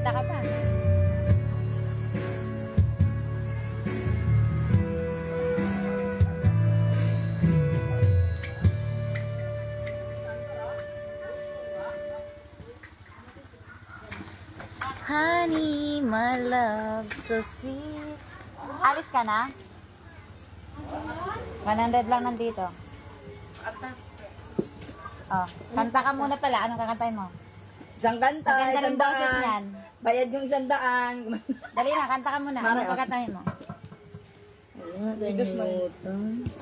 Kanta ka pa. Honey, my love, so sweet. Alis ka na? 100 lang nandito. Oh, kanta ka muna pala. Anong kakantahin mo? Isang kanta, Maganda isang ng boses daan. niyan. Bayad yung 100. Dali na, kanta ka muna. Anong kakantahin mo? With a smile.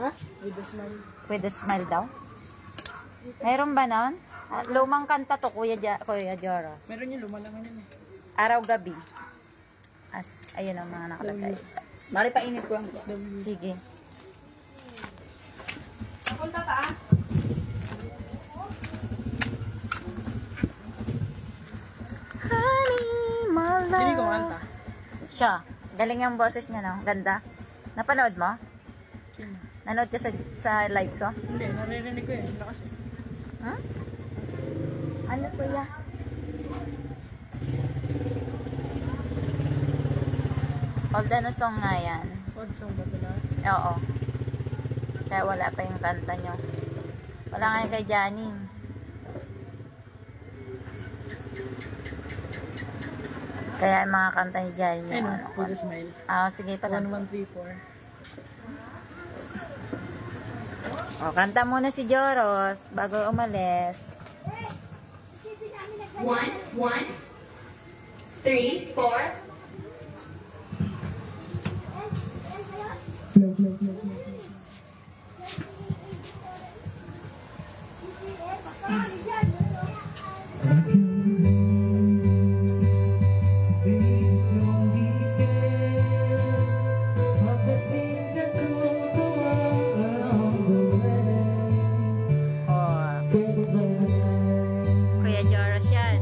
Ha? With a smile. With a smile daw? Mayroon ba nun? Lumang kanta to, Kuya Joros. Meron yung lumalaman yun eh. Araw-gabi. Ayun ang mga nakalagay. Mari pa init ko ang Sige. Punta ka ah. Honey, my love. Sino kumanta? Siya. Galing yung boses niya, no? Ganda. Napanood mo? Sino? Nanood ka sa live ko? Hindi, naririnig ko eh. Lakas eh. Hmm? Ano po ya? Old ano song nga yan? Odd song ba pala? Oo. Kaya wala pa yung kanta nyo. Wala nga yung kay Janine. Kaya yung mga kanta ni Janine yung Ayun, with a smile. sige pala. 1134. Kanta muna si Joros bago umalis. 1, 1, 3, 4. Kuya Joros yan.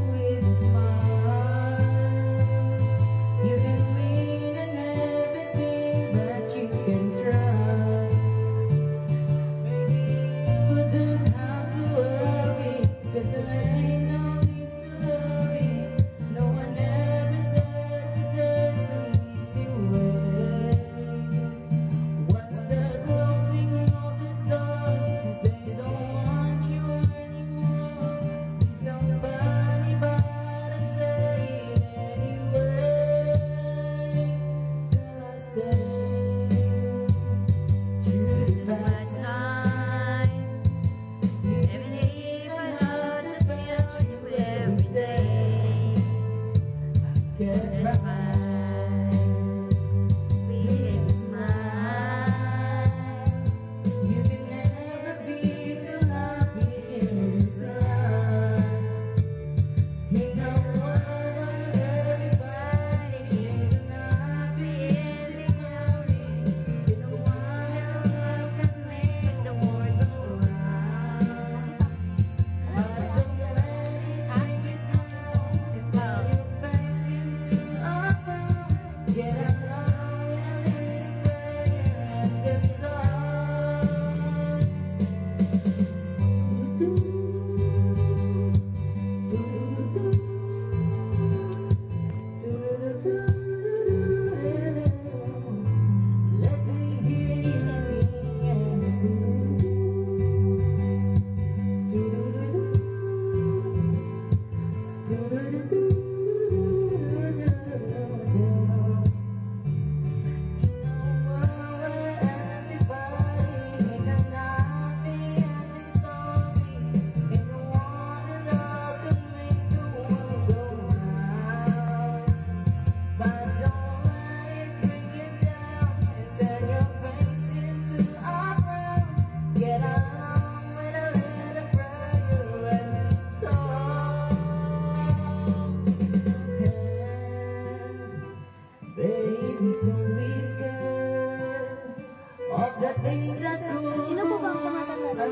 Sino po ba ang kumakanta?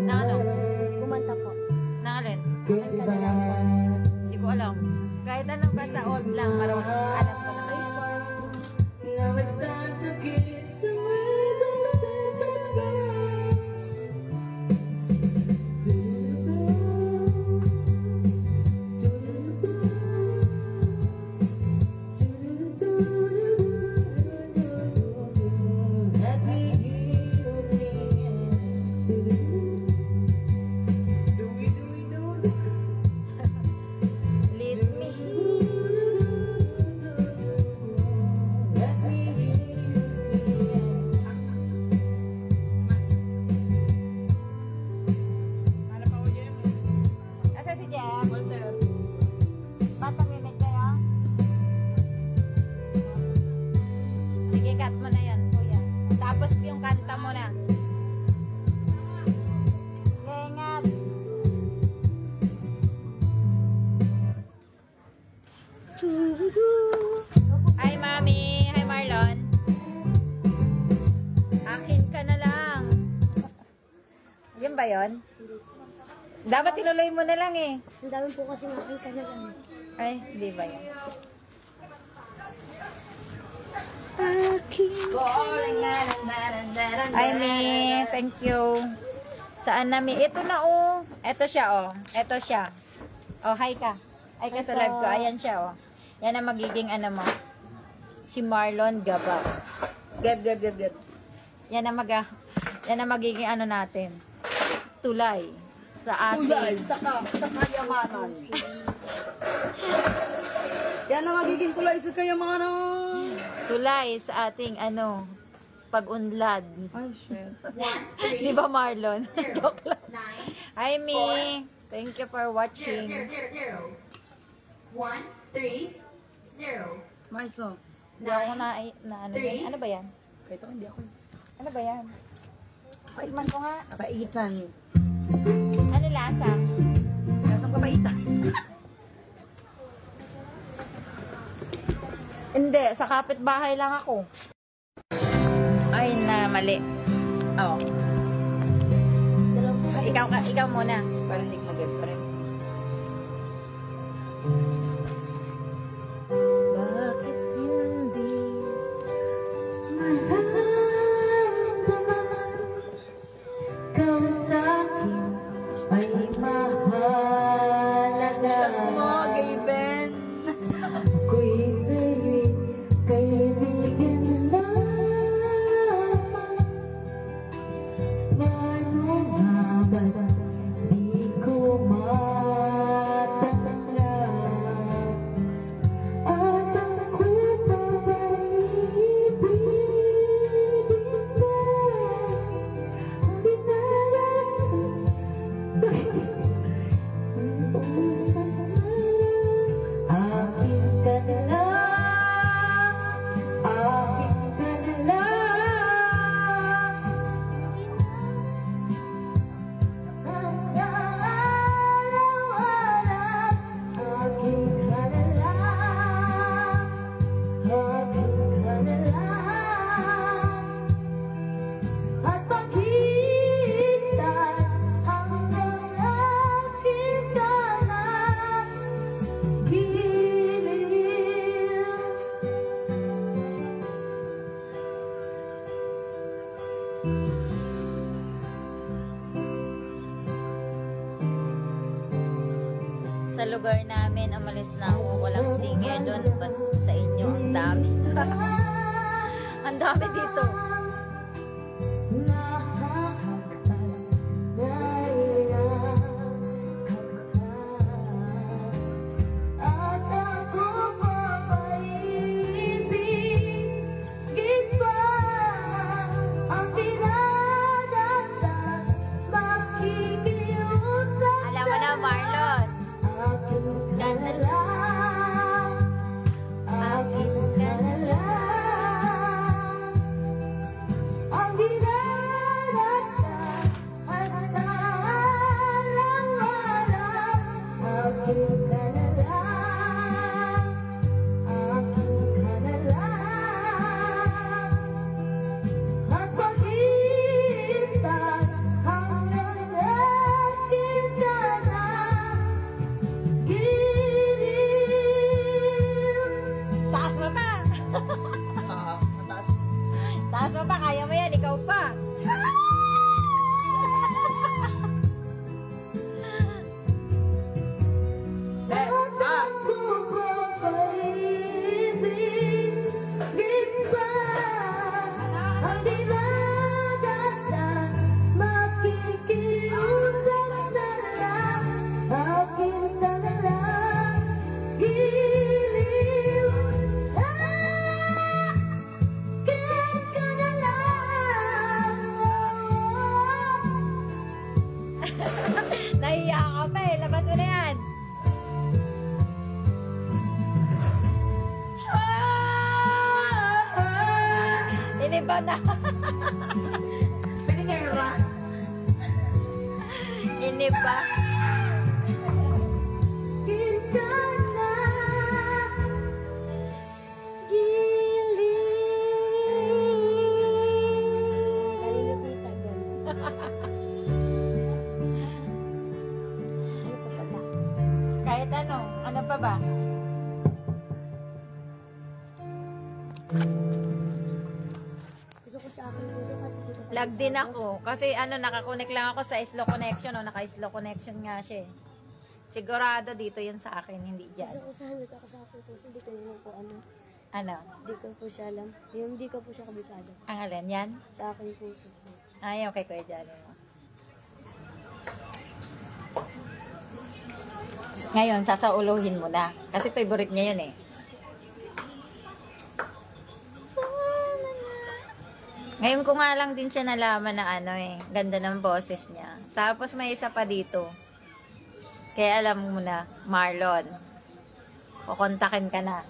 Na ano? Kumanta po. Nakalin? Kanta na lang po. Hindi ko alam. Kahit anong kanta, old lang. Marunong alam ko naman. Now it's time to kiss away the days. Hi, Mami. Hi, Marlon. Akin ka na lang. Yan ba yun? Dapat tinuloy mo na lang eh. Ang dami po kasi akin ka na lang. Ay, hindi ba yan? Hi, Mi. Thank you. Saan na, Mi? Ito na, oh. Ito siya, oh. Ito siya. Oh, hi ka. Hi ka sa live ko. Ayan siya, oh. Yan ang magiging ano mo. Si Marlon Gaba. Gab. Yan ang magiging ano natin. Tulay sa ating. Tulay sa kayamanan. Yan ang magiging tulay sa kayamanan. Tulay sa ating ano, pag-unlad. Ay, shit. Di ba, Marlon? Joke lang. Hi, Mi. Thank you for watching. 1, 3, 0. Marso. Hindi ako na ano yan. Ano ba yan? Kahit ako, hindi ako. Ano ba yan? Tikman ko nga. Kabaitan. Ano lasa? Lasang kabaitan. Hindi, sa kapitbahay lang ako. Ay, na mali. Oh. Ikaw muna. Parang hindi ko mag-get pa rin. Bakit hindi? Kau sa akin ay mahalaga. Mga gayben. Ako'y sa'yo'y kaibigan lamang. Paano nga ba't di ko matanggap? At ako pa ba'y ibigin ka? Akin ka na lang, akin ka na lang. Basta araw-araw, akin ka na lang, akin ka na lang. At makita hanggang akin ka na giliw. Sa lugar namin, umalis na ako. Walang singer doon. Ba't sa inyo? Ang dami. Ang dami dito. At ako pa ba'y ibigin pa? Ang pinadasal, makikiusap Alam mo na, Marlon. akin ka na lang, akin ka na lang. Ang dinarasal, hasta araw-araw, akin ka na lang, akin ka na lang. At paghihintay hanggang akin ka na giliw. Taas mo pa. Mataas. Taas mo pa. Kaya mo yan. Ikaw pa. Ako pa ba'y ibigin pa? Ang dinadasal, makikiusap na lang, akin ka na lang giliw. Akin ka na lang. Nahiya ka pa eh. Labas mo na yan. Iniba na. Iniba. Kita na Kahit ano. Ano pa ba? Gusto ko sa akin puso kasi di ko Lag din ako. Kasi ano, nakakonect lang ako sa slow connection. O, naka-slow connection nga siya eh. Sigurado dito yun sa akin, hindi Gusto dyan. ko sa hanap ako sa akin puso. Di ko naman po ano. Ano? Di ko po siya alam. Yung di ko po siya kabisado. Ang alin yan? Sa akin puso po. Ay, okay, Kuya Johnny mo. Ngayon, sasauluhin mo na. Kasi favorite niya yun eh. Ngayon ko nga lang din siya nalaman na ano eh. Ganda ng boses niya. Tapos may isa pa dito. Kaya alam mo na, Marlon. Kukontakin ka na.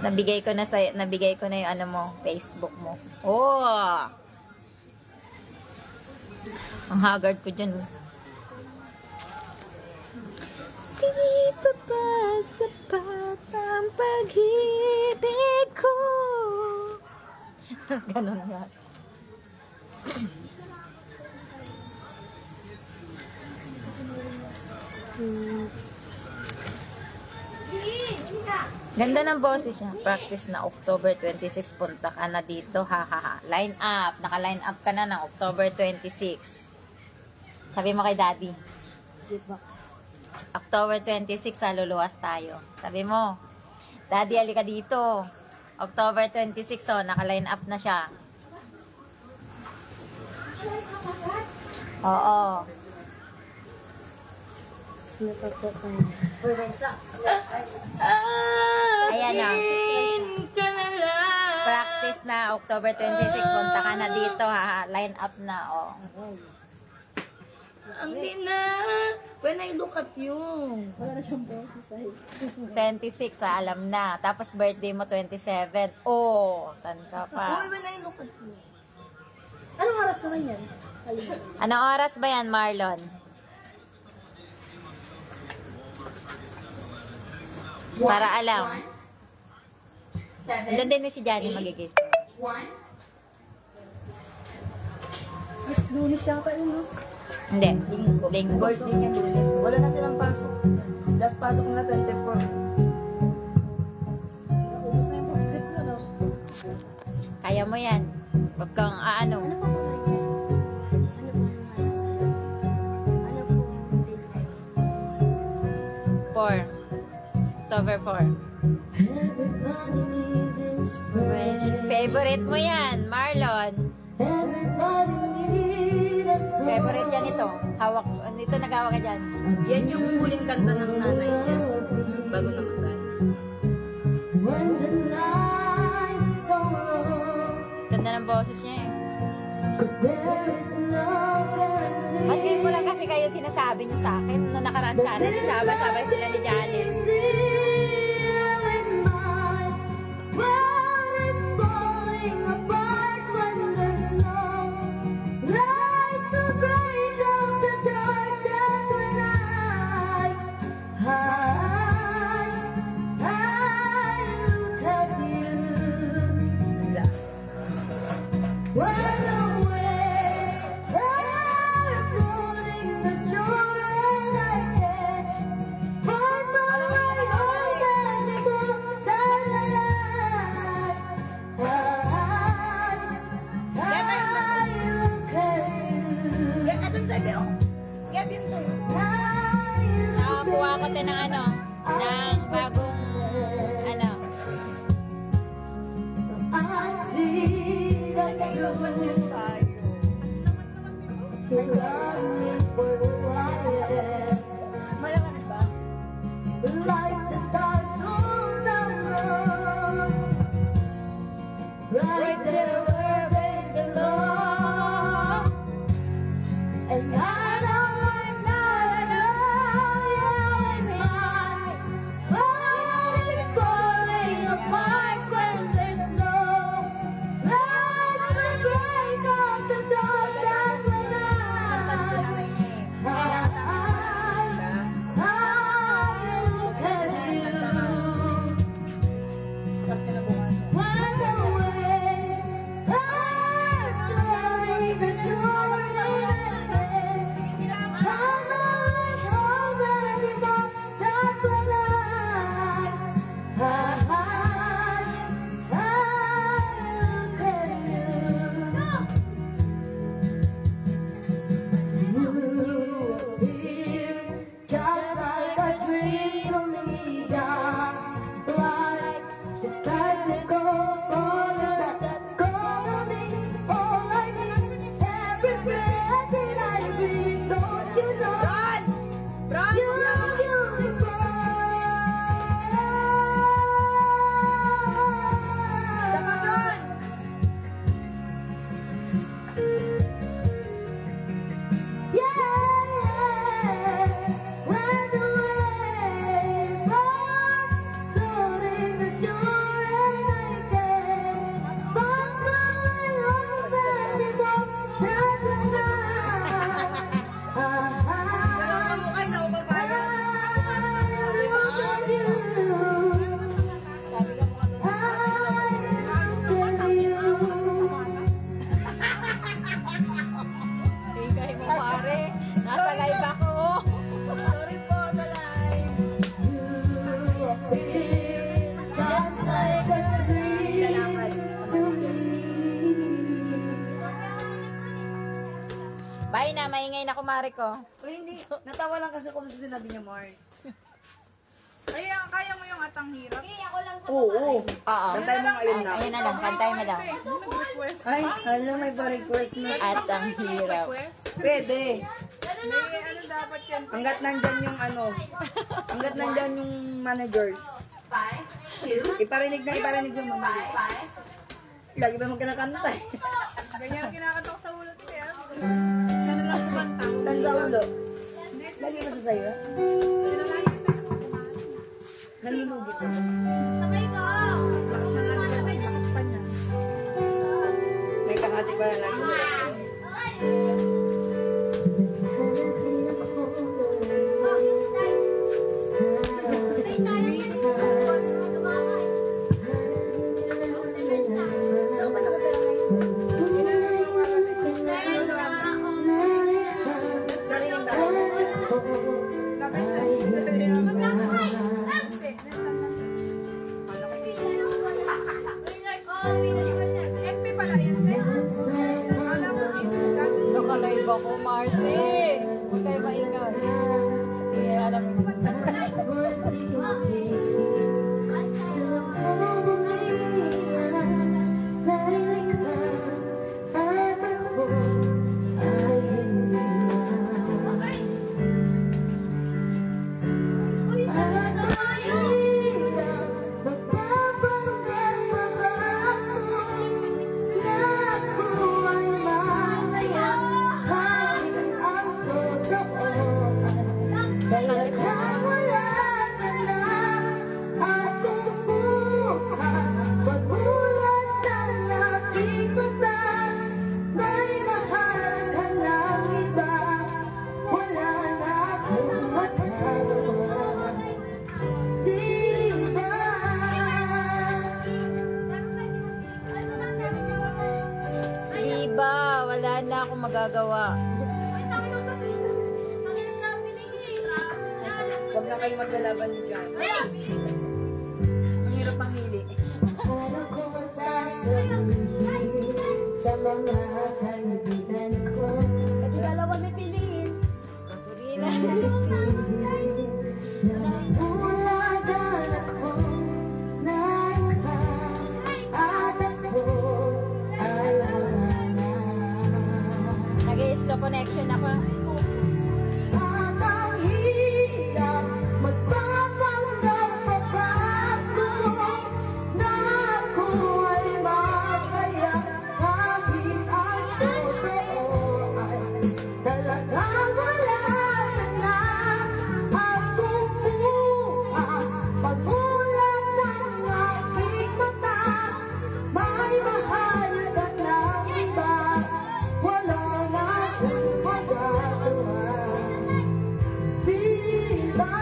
Nabigay ko na yung ano mo, Facebook mo. Oh! Ang haggard ko dyan. Di pa ba sapat ang pag-ibig ko? Ganun nga. Ganda ng boses niya. Practice na October 26. Punta ka na dito. Ha ha ha. Line up. Naka-line up ka na ng October 26. Sabi mo kay Daddy. Di ba? October 26, luluwas tayo. Sabi mo, Daddy, alika dito. October 26, so naka-line up na siya. Oo. Napagpapay. Ayan na. Practice na October 26. Punta ka na dito, ha. Line up na, oh. Ang dina. When I look at you. Wala na siyang boses ay. 26, alam na. Tapos birthday mo 27. Oh, saan ka pa? When I look at you. Anong oras naman yan? Anong oras ba yan, Marlon? Para alam. Doon din si Johnny magigis. Lunes siya pa yun, no? Hindi. Linggo. Birthday niya. Wala na silang pasok. Last pasok na 24. Ubus na yung process mo, no? Kaya mo yan. Huwag kang Ano aano. po ba yan? Ano po yung date na yun? 4. October 4. Everybody needs friends. Favorite mo yan, Marlon. Everybody needs a friend. Favorite yan ito. Hawak. Ito nagawa ka dyan. Yan yung huling kanta ng nanay niya. Bago namatay. When the night's so long, Ganda ng boses niya eh. 'cause there is no guarantee. Batiin mo lang kasi kayo sinasabi niyo sa akin. Noong nakaraan sana, di sabay-sabay sila ni Johnny. When my world is falling apart, when there's no light to break up the darkness, when I look at you. When the waves are falling as strong as I can, hold my heart and hold the light. I look at you. Yan, atun sa'yo. Oh. Gab yun sa'yo. Nakakuha ko din ng ano, ng bagong, ano, I see that you're longing for a while. Malaman ba? Like the stars on the road, right there where they belong. And I know right now, I know it's mine. World is falling apart when there's no light to break up the dark. That's when I kumare ko. Pero hindi, natawa lang kasi kung sa sinabi niya, Mars. Kaya mo yung atang hirap? Oo. Oo. Kantay mo ngayon na. Ayun na lang, kantay mo daw. Nag-request. Ay, hala, may pa-request na. At ang hirap. Pwede. May ano dapat yan? Hanggat nandyan yung ano. Hanggat nandyan yung managers. Iparinig yung manager. Lagi ba mong kinakanta eh? Ganyan ang kinakanta ko sa ulo ko eh. Siya na lang kumanta. Saan sa ulo? Lagi ba sa sa'yo? Nalilugit ako. May kahati pa na lagi sa ulo. Saan ka nakatira ngayon? Sariling bahay. FP pala yun. Alam mo yun. Nakalive ako, Marcy. Huwag kayo maingay. Hindi, alam mo. Diba, wala na akong magagawa. Huwag na kayo maglalaban ni John. Ang hirap pamili. Sa mga kaibigan ko, Pati dalawa may piliin. nangulagan ako na ikaw at ako ay wala na. Nag-slow connection ako. At ang hirap magpapanggap pa ako na ako ay masaya kahit ang totoo ay talagang wala na akong bukas. Pagmulat ng aking mata, may mahal ka ng iba, wala na akong magagawa. Diba?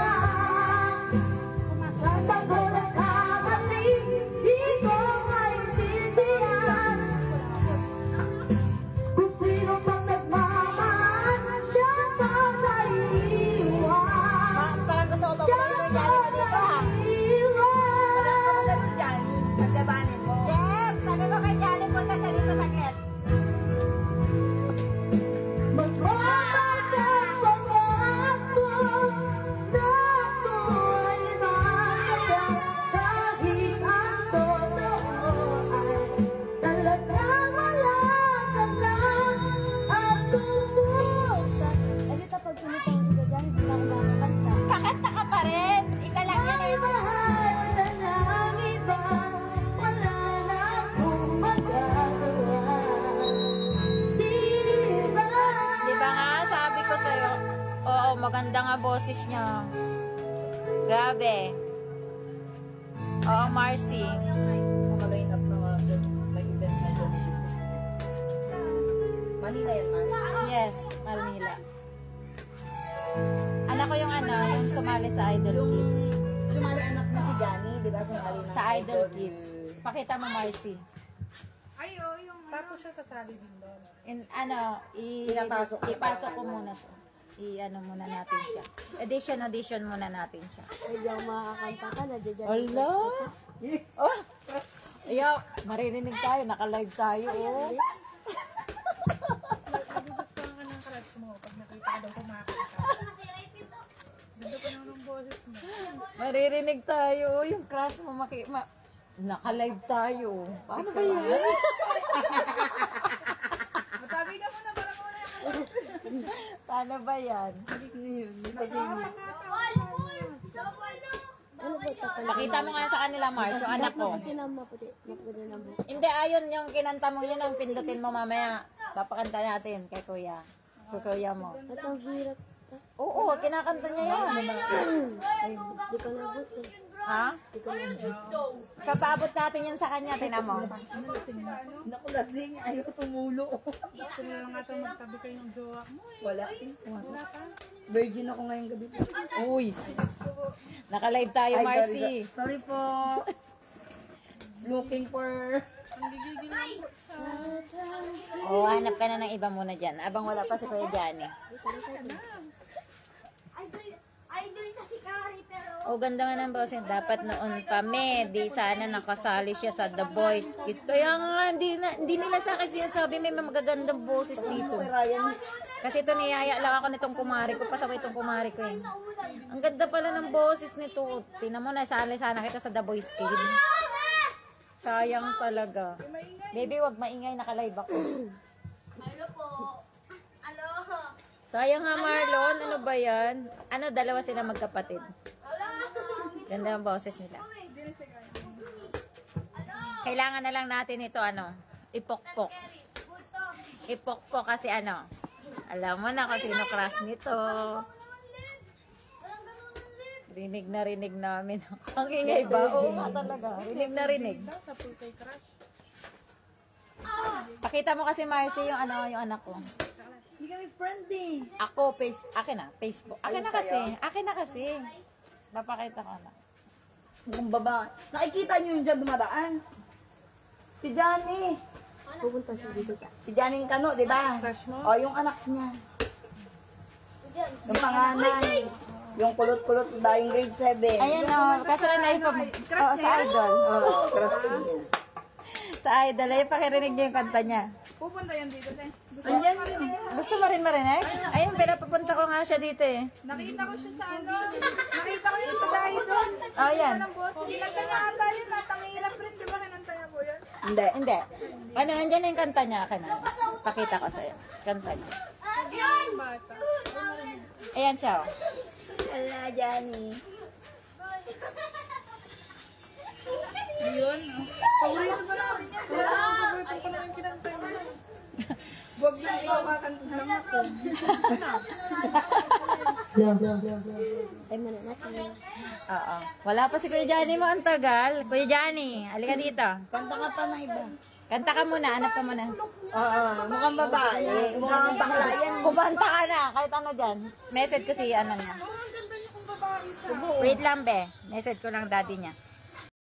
Sa tago ng kamali, di ko maintindihan kung sino pang nagmamahal, siya pa naiiwan. Parang gusto ko pa muna yung Johnny mo dito, ha? Parang ka muna yung Johnny. Paglabanin mo. Jeff, sabi mo kay Johnny, punta siya dito saglit. Magpapagod pa ba ako na ako ay masaya kahit ang totoo ay talagang wala ka na akong bukas. Kasi kapag pinita ko si Kuya, hindi na ako makakanta. Kakanta ka pa rin. Isa lang yan eh. May mahal ka ng iba, wala na akong magagawa. Diba? Diba nga, sabi ko sa'yo. Oo, maganda nga boses niya. Grabe. Oo, Marcy. Maka-line up na mga mag-event na 26. Manila yan, Mars. Yes, Manila. Anak ko yung yung sumali sa Idol Kids. Sumali anak mo si Johnny, di ba? Sumali na Sa Idol Kids. Pakita mo, Marcy. Ay, oh, yung tapos siya sasali din doon. Pinapasok ko ipasok pa. ko muna to. Muna natin siya. Edition muna natin siya. Medyo makakanta ka na dyan. Hello? Oh! Ayaw, maririnig tayo, naka-live tayo, oh. Nagugustuhan ka ng crush mo pag nakita ka Maririnig tayo. Yung crush mo naka-live tayo. Paano ba yan? Matagay ka muna para muna yung Paano ba yan? Ano ba ito? Pakita mo nga sa kanila, Mars, yung anak ko. Maputi na maputi. Maputi na maputi. Hindi, ayon yung kinanta mo yun, ang pindutin mo mamaya. Papakanta natin kay kuya. Kay kuya mo. At ang hirap. Oo, kinakanta niya yun. Ay, di ko nabuti. Ha? Di ko nabuti. Kapabot natin yun sa kanya, tinan mo. Naku, lasing. Ayaw tumulo. gusto nila lang ata magtabi kayo ng jowa mo. Wala. Virgin ako ngayong gabi. Uy. Naka-live tayo, Ay, Marcy. Sorry po. Looking for... Ang gigigil lang po siya. Oo, hanap ka na ng iba muna dyan. Abang wala pa si Kuya Johnny. Idol kasi Kari, pero O, ganda nga ng boses. Dapat noon kami, di sana nakasali siya sa The Voice Kids. Kaya nga, hindi nila sa akin sinasabi may magagandang boses dito. Ryan. Kasi ito niyaya lang ako nitong kumari ko. Pasaway itong kumari ko eh. Ang ganda pala ng boses nito. Tingnan mo, nasali sana kita sa The Voice Kids. Sayang talaga. Baby, wag maingay, naka-live ako. Hello po. Hello. Sayang nga, Marlon. Ano ba yan? Ano, dalawa sila magkapatid. Ganda ang boses nila. Kailangan na lang natin ito, ipokpok. Ipokpok kasi alam mo na kung sino crush nito. Rinig na rinig namin. Ang ingay ba? Oo nga talaga. Rinig na rinig. Sa full kay crush. Pakita mo kasi, Marcy, yung yung anak ko. Hindi kami friendly. Ako, akin na, Facebook. Akin na kasi. Papakita ko na. Mukhang babae. Nakikita niyo yung dyan dumadaan. Si Johnny. Pupunta siya dito. Si Johnny Cano, di ba? Crush mo? O, yung anak niya. Yung panganay. Yung kulot-kulot dahil grade 7. Ayan, kaso na sa idol. Oo, crush niya. Sa idol, ay pakirinig niyo yung kanta niya. Pupunta yan dito, te. Andyan yun. Gusto mo rin marinig? Ayun, pinapapunta ko nga siya dito eh. Nakita ko siya sa nakita ko yun sa dahil doon. Oh, yan. Ng boss. Kinanta niya ata yun, natangilap rin. Di ba kinanta niya po yun? Hindi. Hindi. Andyan na yung kanta niya. Akin na. Pakita ko sa'yo. Kanta niya. Yung bata. Ayan siya. Oh. Wala, Johnny. Yun. Paborito ba namin yan? Paborito ko naman kinanta niya. Wag lang ikaw kakanta lang ako. Ay, muna natin. Oo. Wala pa si Kuya Johnny mo. Ang tagal. Kuya Johnny, halika dito. Kanta ka pa ng iba. Kanta ka muna. Hanap ka muna. Oo, mukhang babae. Mukhang bakla yan. Kumanta ka na. Kahit ano dyan. Message ko si niya. Wait lang, be. Message ko lang daddy niya.